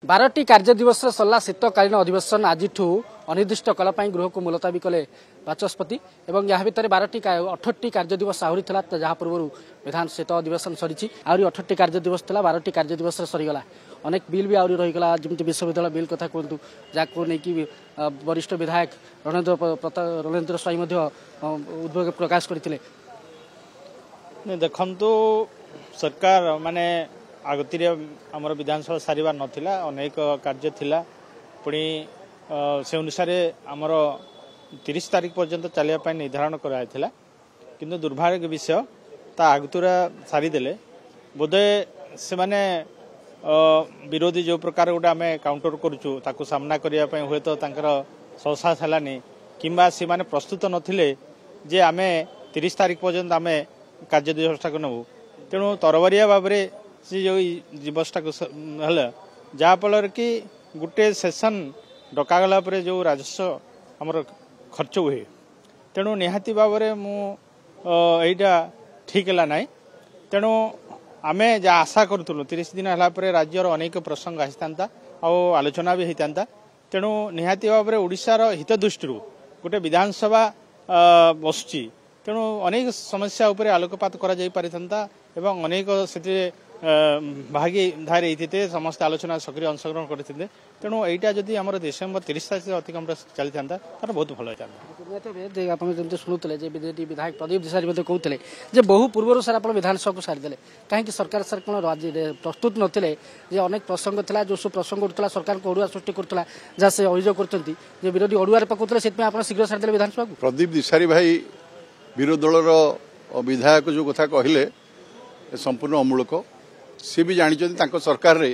12टी कार्य दिवस सरला शीतकालीन अधिवेशन आज अनिर्दिष्ट काल गृह को मुलतवी कले बाचस्पति और यहाँ भितर 18टी कार्य दिवस आहरी था जहाँ पूर्व विधान शीत अधिवेशन सरी आहरी 18टी कार्य दिवस था 12टी कार्य दिवस सरीगला अनेक बिल भी आहरी रहीगला जमी विश्वविद्यालय बिल कथा कहतु जहाँ नहीं वरिष्ठ विधायक रणेन्द्र स्वाई उद्वेग प्रकाश करते देखु सरकार माने आगति आमर विधानसभा सारिबार नथिला अनेक कार्य थिला पुणी से अनुसार आमर 30 तारीख पर्यंत चलिया निर्धारण कराइला किंतु दुर्भाग्य विषय ता आगतुरा सारीदेले बोधे से माने विरोधी जो प्रकार गोटे आम काउंटर करुचु ताकू सामना करने हुए तो साहस है किंबा से माने प्रस्तुत नथिले जे आम 30 तारीख पर्यंत आम कार्य दिवसटा को नबू तेणु तरबरिया भाव से जो दिवसटा जहाँफल कि गोटे सेसन डकागला जो राजस्व आमर खर्च हुए तेणु निहाती भाव मुझा ठीक है ना तेणु आम जहाँ आशा करूँ 30 दिन है राज्यर अनेक प्रसंग आसता आलोचना भी होता तेणु निहाती भाव ओडिशार हित दृष्टि गोटे विधानसभा बसुची तेणु अनेक समस्या उपर आलोकपात करा जाई पारिथंता एवं अनेक से भागीदारी होते समस्त आलोचना सक्रिय अंशग्रहण करते तेणु यहाँ जदि आम डिसेम्बर 30 तारीख अतिक्रम चली था तार बहुत भल होता आप शुणुले विधायक प्रदीप दिशारी कहते बहु पूर्व सर आप विधानसभा को सारीदे कहीं सरकार सर कौन प्रस्तुत नथिले अनेक प्रसंग था जो सब प्रसंग उठा सरकार को अड़ुआ सृष्टि करुला जहाँ से अभियोग कर विरोधी अड़ुआ पकाते से शीघ्र सारीदे विधानसभा को प्रदीप दिशारी भाई विरोधी दलर विधायक जो कथा कहले संपूर्ण अमूलक सी भी जानते सरकार रे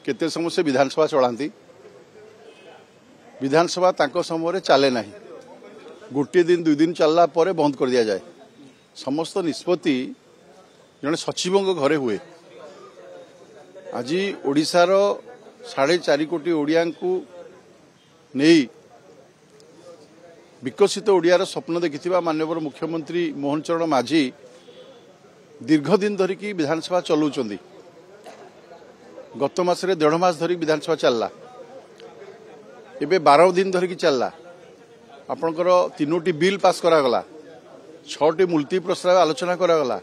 केते समय से विधानसभा चलाती विधानसभा समय चले ना गोटे दिन 2 दिन चलला पर बंद कर दिया जाए समस्त निष्पत्ति जड़े सचिव घरे हुए आज ओडिशार 4.5 कोटी ओडिया को नहीं विकसित ओडियार स्वप्न देखि माननीय मुख्यमंत्री मोहन चरण माझी दीर्घ दिन धरिकी विधानसभा चलाउछन्ती गत मासरे 1.5 मास धरिक विधानसभा चलला एबे 12 दिन धरिकी चलला आपणकर 3टी बिल पास करागला 6टी मुलती प्रस्ताव आलोचना करागला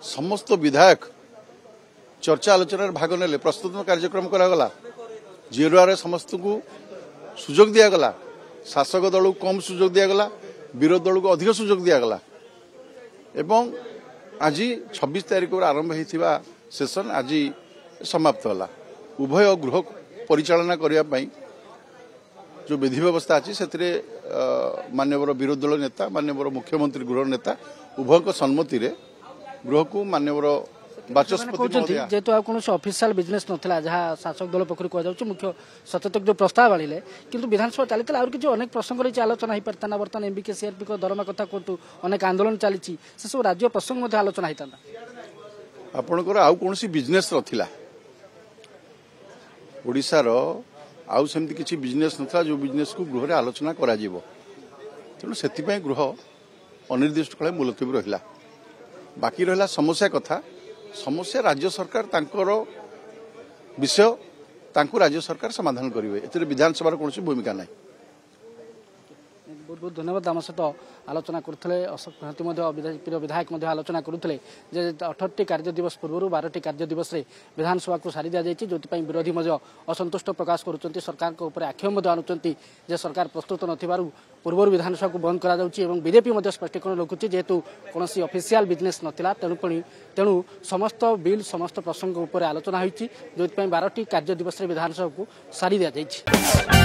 समस्त विधायक चर्चा आलोचना भाग नेले प्रस्तुत कार्यक्रम करागला जीरोआर समस्त को सुजोग दियागला शासक दल को कम सुजोग दियागला विरोधी दल को अधिक सुजोग दियागला एवं आज 26 तारीख आरंभ होता सेशन आज समाप्त होला उभय गृह परिचालना करने जो विधि व्यवस्था अच्छी से माननीय विरोधी दल नेता माननीय मुख्यमंत्री गृह नेता उभय सम्मति गृह को माननीय बाचस्पति जेहेतु कौन ऑफिशियल बिजनेस नाला जहाँ शासक दल पक्ष कहुच्छे मुख्य सचेतक जो प्रस्ताव आने किंतु विधानसभा चली और किसी अनेक प्रसंग रही आलोचना हो पाता बर्तमान एमबीके सीआरपी दरमा कथा कहतु अनेक आंदोलन चली से सब राज्य प्रसंग आलोचना होता आपणकर आउ कौन बिजनेस रहा ओडिशार आउ सेमती किसी बिजनेस नथा जो बिजनेस को गृह आलोचना करा जीवो तेणु से गृह अनिर्दिष्ट काल मुलतवी रहा बाकी रहा समस्या कथा समस्या राज्य सरकार तांकर विषय तांको राज्य सरकार समाधान करेंगे ए विधानसभा कौन भूमिका ना बहुत बहुत धन्यवाद आम सहित आलोचना करते अशोक महांती विधायक आलोचना करते 18टी कार्य दिवस पूर्व 12टी कार्य दिवस विधानसभा को सारी दि जाए जो विरोधी असंतुष्ट प्रकाश कर सरकार के आक्षेप आणुंट सरकार प्रस्तुत नथिबारु पूर्व विधानसभा को बंद करा बीजेपी स्पष्टीकरण रखुच्छी जेहेतु कौन ऑफिशियल बिजनेस नाला तेणु समस्त बिल समस्त प्रसंग उपर आलोचना होती जो 12टी कार्य दिवस विधानसभा को सारी दि जाए।